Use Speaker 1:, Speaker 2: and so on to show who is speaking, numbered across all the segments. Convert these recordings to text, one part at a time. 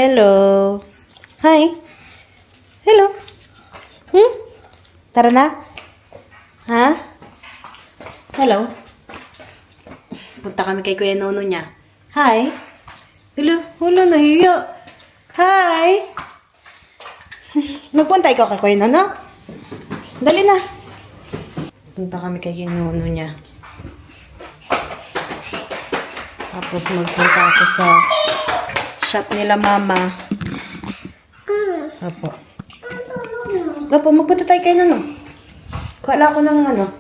Speaker 1: Hello. Hi. Hello. Tara na. Ha? Hello. Punta kami kay Kuya Nono niya. Hi. Hello. Wala, nahiya. Hi. Magpunta ikaw kay Kuya Nono? Dali na. Punta kami kay Kuya Nono niya. Tapos magpunta ako sa shop nila mama. Apo. Apo, magpunta tayo kay Nono. Kuhala ko ng ano.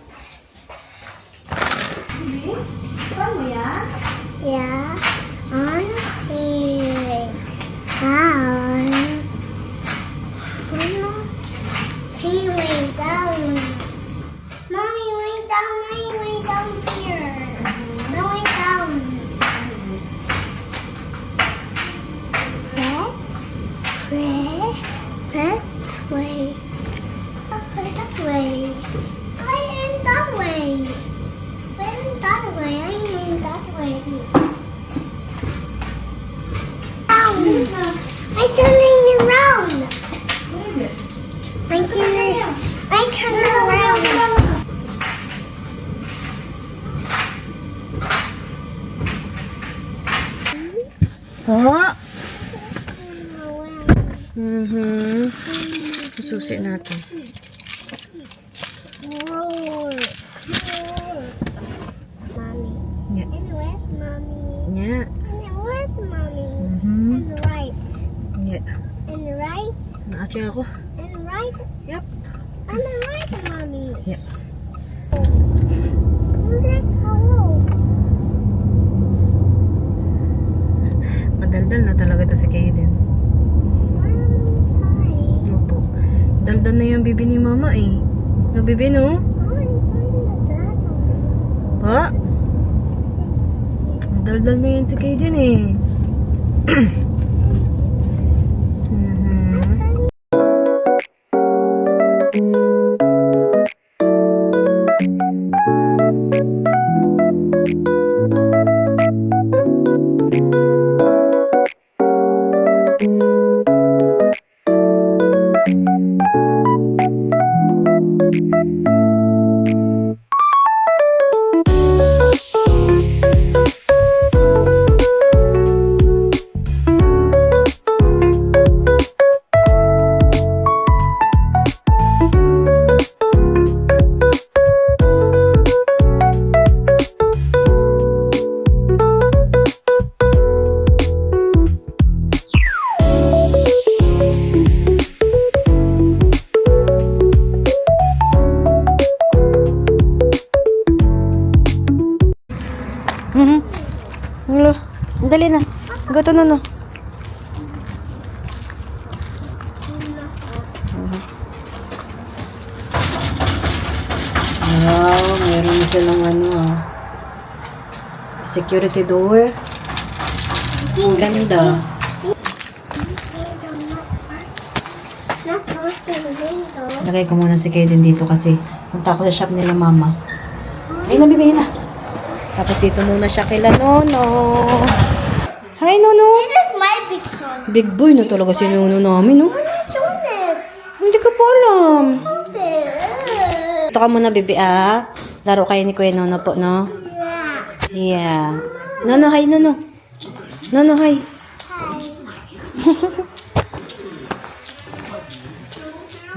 Speaker 1: Paano yan?
Speaker 2: Yeah, on here. Down. She way down. Mommy, way down, way down here. No way down. That way. That way. I am that way. When that way, I am that way. I'm turning around.
Speaker 1: What is it?
Speaker 2: I turn around.
Speaker 1: Ha? Susi natin.
Speaker 2: Roll. Mommy.
Speaker 1: Yeah.
Speaker 2: And where's mommy?
Speaker 1: Yeah.
Speaker 2: And where's mommy?
Speaker 1: Mhm.
Speaker 2: And right.
Speaker 1: Yeah.
Speaker 2: And right.
Speaker 1: Naatya ako.
Speaker 2: And right.
Speaker 1: Yep.
Speaker 2: And the right, mommy.
Speaker 1: Yeah.
Speaker 2: Hello.
Speaker 1: Madaldal na talaga ito si Kaden.
Speaker 2: Inside.
Speaker 1: Opo. Daldal na yung bibi ni mama eh. No, bibi no? Pa? Daldal na yun si Kaden eh. Hello. Dali na. Go to Nono. Wow, meron silang ano. Security door. Ang ganda.
Speaker 2: Not close to the window.
Speaker 1: Lagay ko muna si Kaden dito kasi punta ako sa shop nila mama. Ay, nabibigyan na. Tapos dito muna siya kila Nono. Hi, Nono.
Speaker 2: This is my big son.
Speaker 1: Big boy na talaga si Nono namin, no?
Speaker 2: Show it.
Speaker 1: Hindi ka pa alam.
Speaker 2: Okay.
Speaker 1: Ito ka muna, bibi, ah. Laro kayo ni Kuya Nono po, no?
Speaker 2: Yeah.
Speaker 1: Yeah. Nono, hi, Nono. Nono, hi.
Speaker 2: Hi.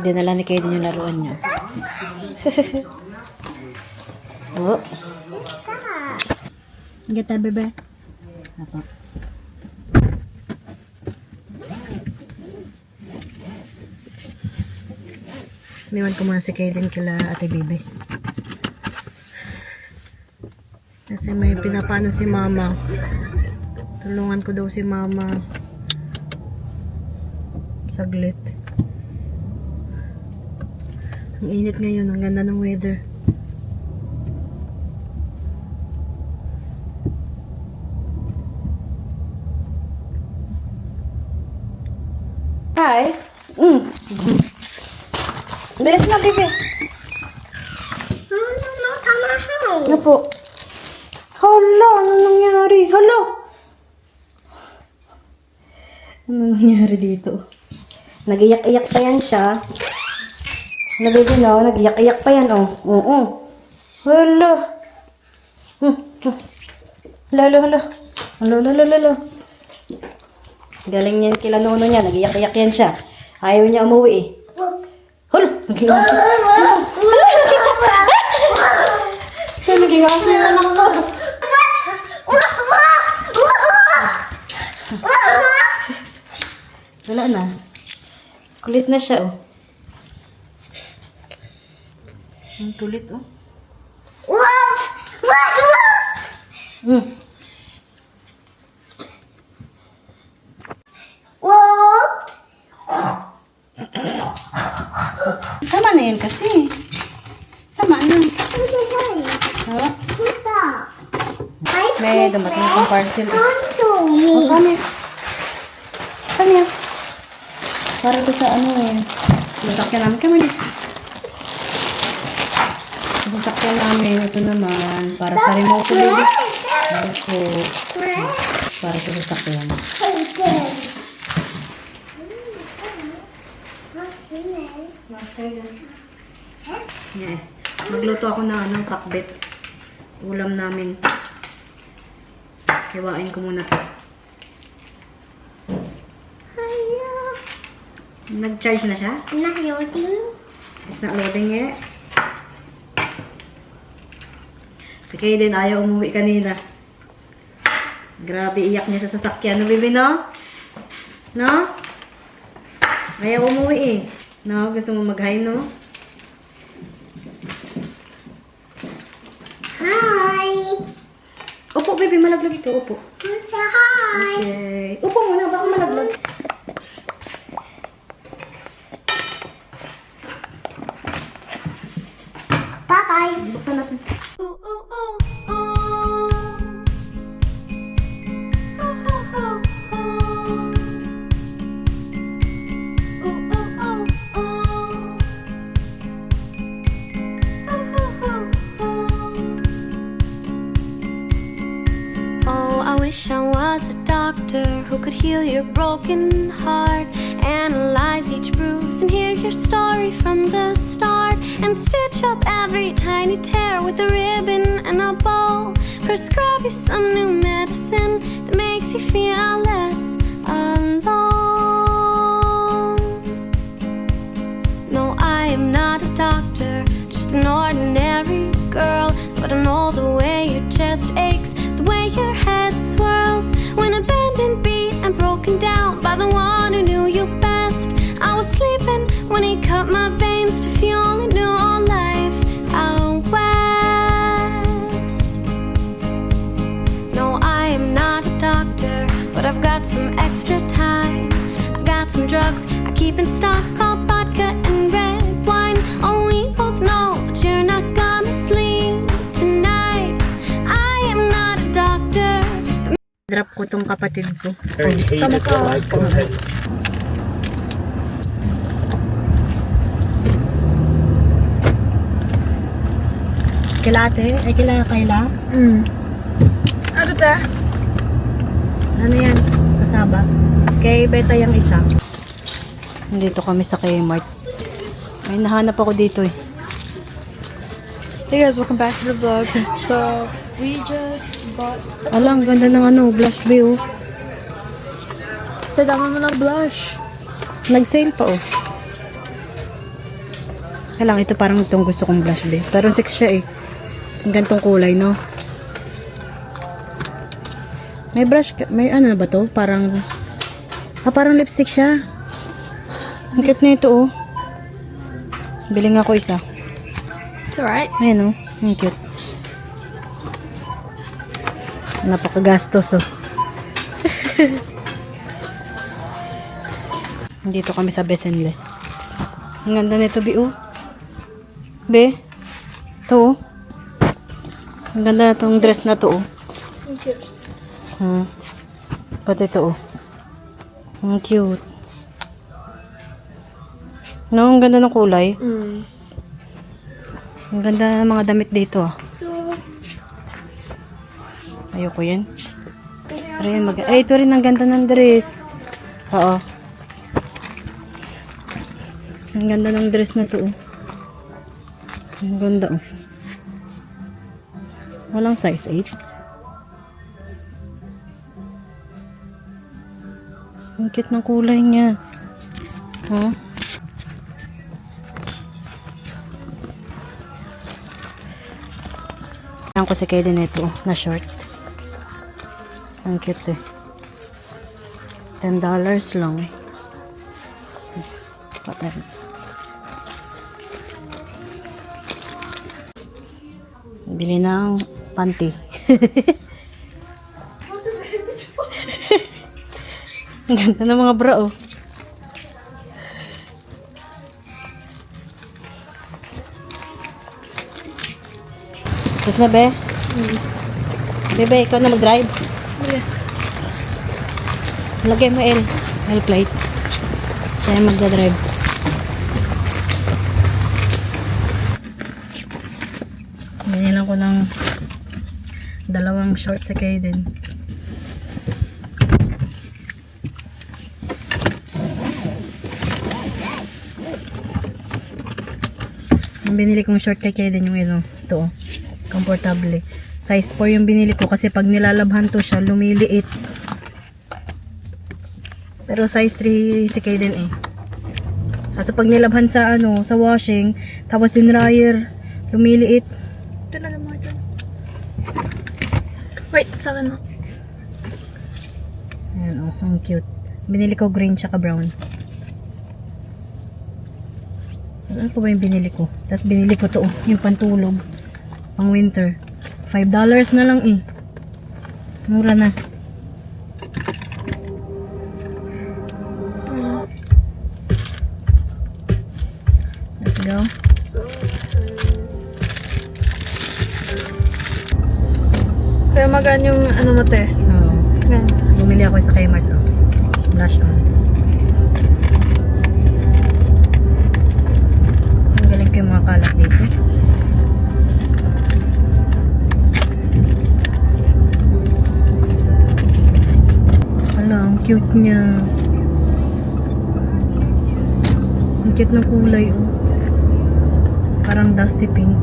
Speaker 1: Dinala ni Kaden yung laruan niya. Oh. Gata, bebe. Apa. Miwan ko muna si Kaden kila Ate Bibi. Kasi may pinapano si Mama. Tulungan ko daw si Mama. Saglit. Ang init ngayon. Ang ganda ng weather. Hi. Bilis na, Bibi.
Speaker 2: No, tama how.
Speaker 1: Ano po? Hala, ano nangyari? Hala! Ano nangyari dito? Nag-iyak-iyak pa yan siya. Nabibi no? Nag-iyak-iyak pa yan, oh. Oo. Hala. Hala. Hala. Galing niyan kila nono niya. Nag-iyak-iyak yan siya. Ayaw niya umuwi eh. Hala. Nag-iyak. Naging aso yung anak ko. Wala na. Kulit na siya, oh. Ang kulit, oh. Tama na yan kasi. Tama na. Ha? May dumating akong parcel. Oh, kami. Para to sa ano eh. Sasakyan namin kami. Sasakyan namin. Ito naman. Para sa remote baby. Ito. Para sa sasakyan. Yeah. Magluto ako ng pakbet. Ulam namin. Hiwain ko muna to. Nag-charge na siya?
Speaker 2: Not loading.
Speaker 1: It's not loading yet. Si Kaden ayaw umuwi kanina. Grabe, iyak niya sa sasakyan. No, baby, no? No? Ayaw umuwi eh. No? Gusto mo mag-hi, no?
Speaker 2: Hi.
Speaker 1: Upo, baby. Malaglag ikaw. Upo.
Speaker 2: Say hi.
Speaker 1: Okay. Upo muna. Baka malaglag.
Speaker 2: Bye-bye.
Speaker 1: Buksan natin.
Speaker 3: Oh, I wish I was a doctor who could heal your broken heart, analyze each bruise and hear your story from the start, and stitch up every tiny tear with a ribbon and a bow. Prescribe you some new medicine that makes you feel less alone. No, I am not a doctor, just an ordinary girl, but I know the way your chest aches, the way your head swirls when abandoned, beat and broken down by the one who knew you best. I was sleeping when he cut my veins to fuel a new life out west. No, I am not a doctor, but I've got some extra time. I've got some drugs I keep in stock called vodka and red wine. Oh, we both know that you're not gonna sleep tonight. I am not a doctor.
Speaker 1: Drop ko tong kapatid ko.
Speaker 4: Tama ka.
Speaker 1: Kila ate? Ay, kila?
Speaker 4: Ano ta?
Speaker 1: Ano yan? Kasaba? Kay Beta yung isa. Nandito kami sa Kmart. Ay, nahanap ako dito eh.
Speaker 4: Hey guys, welcome back to the vlog. So, we just bought...
Speaker 1: Alam, ganda ng ano, blush bay oh.
Speaker 4: Tadama mo ng blush.
Speaker 1: Nag-sale pa oh. Kaya lang, ito parang itong gusto kong blush bay. Pero 6 siya eh. Ang gantong kulay, no? May brush, may ano ba to? Parang, parang lipstick siya. Ang cute na ito oh. Bili nga ako isa.
Speaker 4: It's alright.
Speaker 1: Ayan oh, ang cute. Napakagastos oh. Dito kami sa Best and Less. Ang ganda nito, Bi oh. Be, ito oh. Ang ganda itong dress na to oh. Pati ito oh. Ang cute. No, ang ganda ng kulay. Ang ganda ng mga damit dito ah. Ayoko yan. Pero yan ay, ito rin ang ganda ng dress. Oo. Ang ganda ng dress na to. Oh. Ang ganda. Oh. Walang size 8. Ang cute ng kulay niya. Huh? Ayan ko si Kaden ito na short. Ang cute eh. $10 lang. Pattern. Bili ng panty. Ang ganda ng mga bra, oh. Tapos na, be? Bebe, ikaw na mag-drive.
Speaker 4: Yes.
Speaker 1: Lagay mo L plate. Siya yung magdadrive. Binilang ko ng dalawang shorts sa Kaden. Ang binili kong short kay Kaden yung ito. Komportable. Size 4 yung binili ko kasi pag nilalabhan to siya, lumiliit. Pero size 3 si Kaden eh. Kaso pag nilabhan sa sa washing, tapos din dryer, lumiliit.
Speaker 4: Ito na lang Martin. Wait, sa akin na.
Speaker 1: Ayan oh, ang cute. Binili ko green tsaka brown. Ano po ba yung binili ko? Tapos binili ko to, yung pantulog. Pang winter. $5 na lang eh. Mura na. Let's go.
Speaker 4: Kaya magaan yung mo te.
Speaker 1: Oh.
Speaker 4: Yan.
Speaker 1: Bumili ako sa Kmart. Oh. Blush on. Ang galing ko yung mga kalat dito. Hala, ang cute niya. Ang cute ng kulay, oh. Parang dusty pink.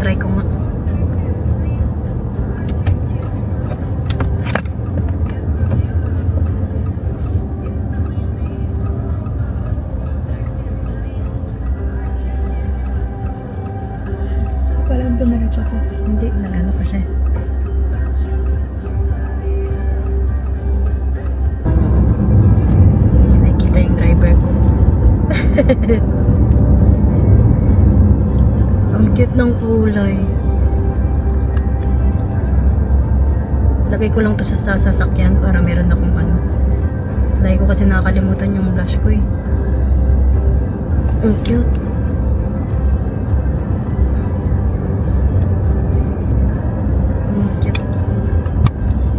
Speaker 1: Try ko nga.
Speaker 4: Parang dumiretso ko.
Speaker 1: Hindi, nagano pa siya. Nakikita yung driver ko. Ang cute ng kulay. Lagay ko lang to sa sasakyan para meron akong Lagi ko kasi nakakalimutan yung blush ko eh. Ang cute.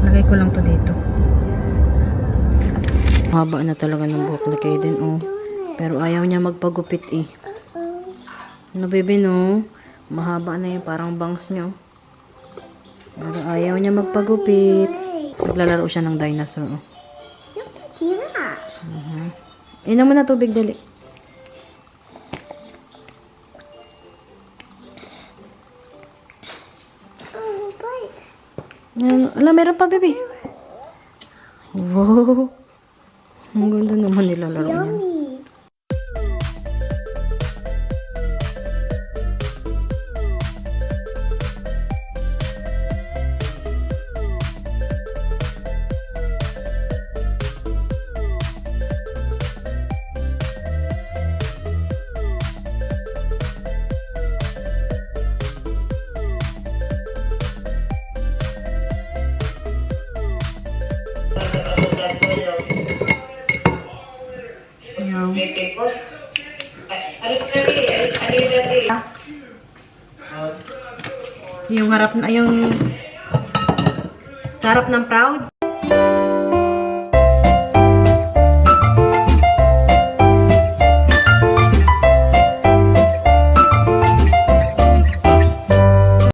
Speaker 1: Lagay ko lang to dito. Haba na talaga ng buhok na Kaden, oh. Pero ayaw niya magpagupit eh. Ano, baby, no? Mahaba na yung parang bangs niya. Pero ayaw niya magpagupit. Naglalaro siya ng dinosaur, oh.
Speaker 2: Yeah.
Speaker 1: Inom mo na tubig, dali.
Speaker 2: Oh, but
Speaker 1: Ala, meron pa, baby. Wow. Ang ganda naman nilalaro niya.
Speaker 2: yummy.
Speaker 1: Wow. Yung harap na, yung sa harap ng Proud.